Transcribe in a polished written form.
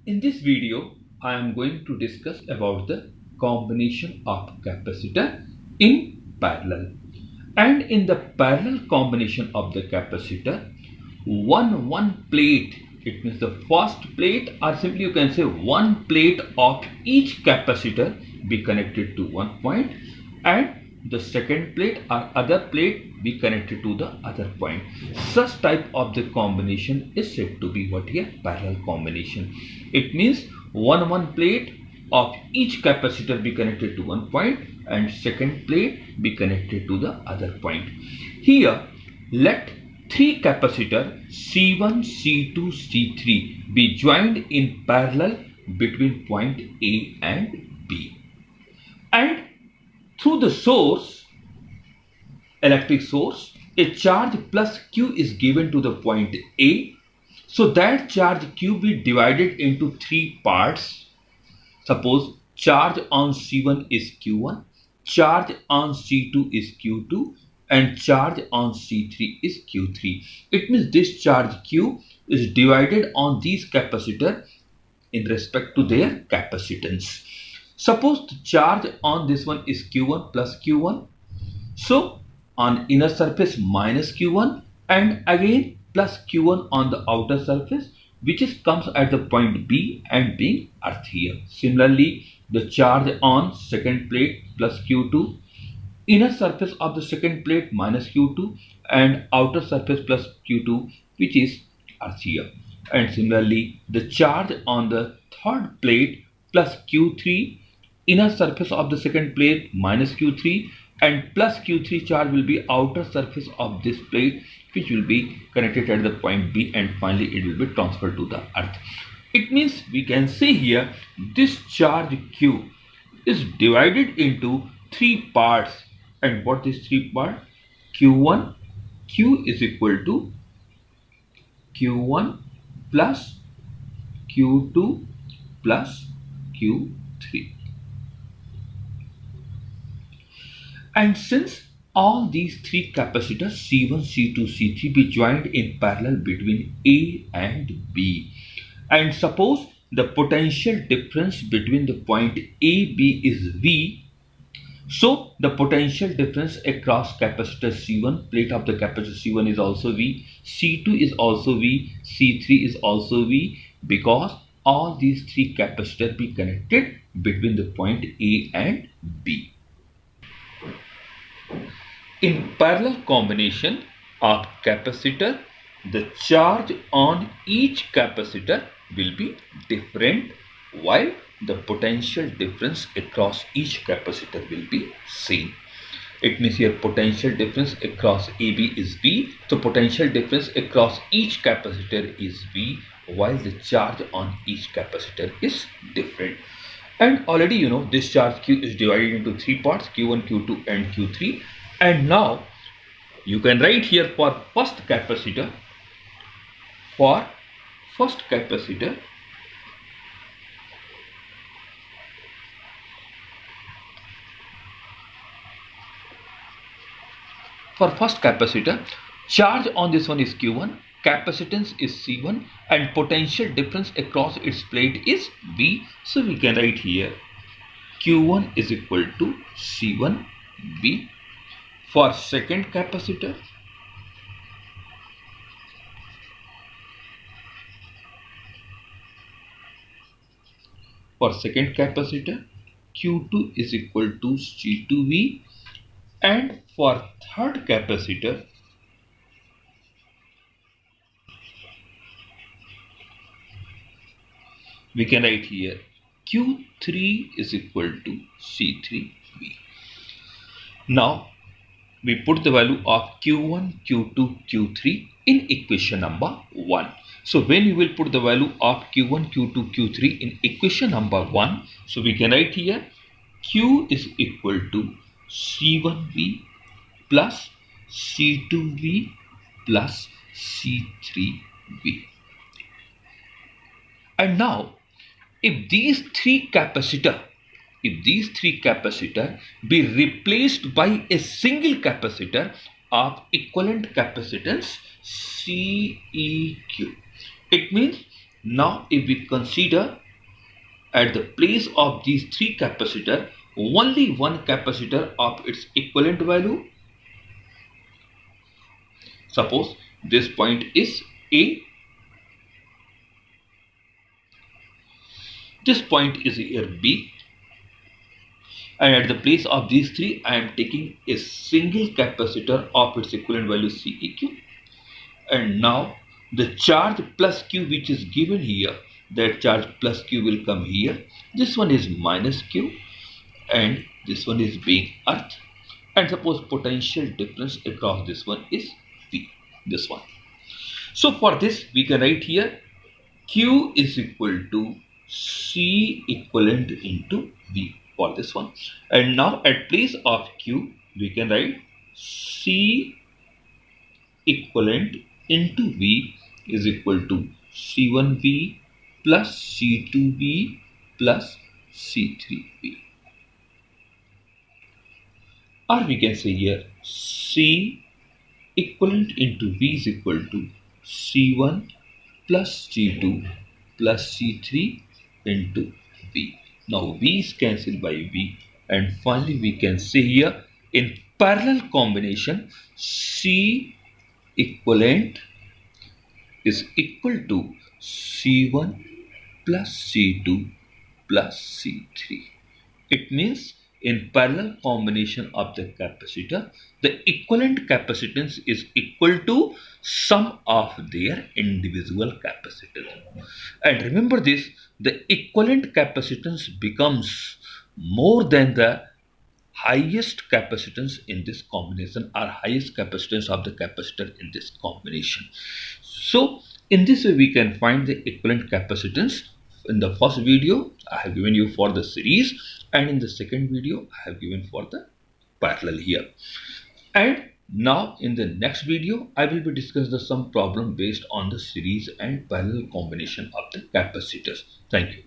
In this video, I am going to discuss about the combination of capacitor in parallel. And in the parallel combination of the capacitor, one plate, it means the first plate, or simply you can say one plate of each capacitor be connected to one point, and the second plate or other plate be connected to the other point. Such type of the combination is said to be what here? Parallel combination. It means one plate of each capacitor be connected to one point and second plate be connected to the other point. Here let three capacitor C1, C2, C3 be joined in parallel between point A and B, and through the source, electric source, a charge plus Q is given to the point A. So that charge Q be divided into three parts. Suppose charge on C1 is Q1, charge on C2 is Q2, and charge on C3 is Q3. It means this charge Q is divided on these capacitors in respect to their capacitance. Suppose the charge on this one is Q1 plus Q1. So on inner surface minus Q1 and again plus Q1 on the outer surface, which is comes at the point B and being earth here. Similarly, the charge on second plate plus Q2, inner surface of the second plate minus Q2 and outer surface plus Q2, which is earth here. And similarly, the charge on the third plate plus Q3, inner surface of the second plate minus Q3 and plus Q3 charge will be outer surface of this plate, which will be connected at the point B, and finally it will be transferred to the earth. It means we can say here this charge Q is divided into three parts. And what is three parts? Q1, Q is equal to Q1 plus Q2 plus Q3. And since all these three capacitors C1, C2, C3 be joined in parallel between A and B, and suppose the potential difference between the point A, B is V, so the potential difference across capacitor C1, plate of the capacitor C1 is also V, C2 is also V, C3 is also V, because all these three capacitors be connected between the point A and B. In parallel combination of capacitor, the charge on each capacitor will be different, while the potential difference across each capacitor will be same. It means here potential difference across AB is V, so potential difference across each capacitor is V, while the charge on each capacitor is different. And already you know this charge Q is divided into three parts, Q1, Q2 and Q3. And now you can write here for first capacitor, for first capacitor charge on this one is Q1, capacitance is C1 and potential difference across its plate is V. So we can write here Q1 is equal to C1 V. For second capacitor, Q2 is equal to C2V, and for third capacitor, we can write here Q3 is equal to C3V. Now we put the value of Q1, Q2, Q3 in equation number 1. So when you will put the value of Q1, Q2, Q3 in equation number 1, so we can write here Q is equal to C1V plus C2V plus C3V. And now if these three capacitor be replaced by a single capacitor of equivalent capacitance CEQ, it means Now if we consider at the place of these three capacitors only one capacitor of its equivalent value, suppose this point is A, this point is here B, and at the place of these three I am taking a single capacitor of its equivalent value CEQ, and now the charge plus Q which is given here, that charge plus Q will come here, this one is minus Q and this one is being earth, and suppose potential difference across this one is V, this one. So for this we can write here Q is equal to C equivalent into V for this one, and now at place of Q we can write C equivalent into V is equal to C1V plus C2V plus C3V, or we can say here C equivalent into V is equal to C1 plus C2 plus C3 into V. Now V is cancelled by V, and finally we can say here in parallel combination C equivalent is equal to C1 plus C2 plus C3. It means in parallel combination of the capacitor, the equivalent capacitance is equal to sum of their individual capacitors. And remember this, the equivalent capacitance becomes more than the highest capacitance in this combination, or highest capacitance of the capacitor in this combination. So in this way we can find the equivalent capacitance. In the first video I have given you for the series, and in the second video I have given for the parallel here. And now in the next video I will be discussing some problem based on the series and parallel combination of the capacitors. Thank you.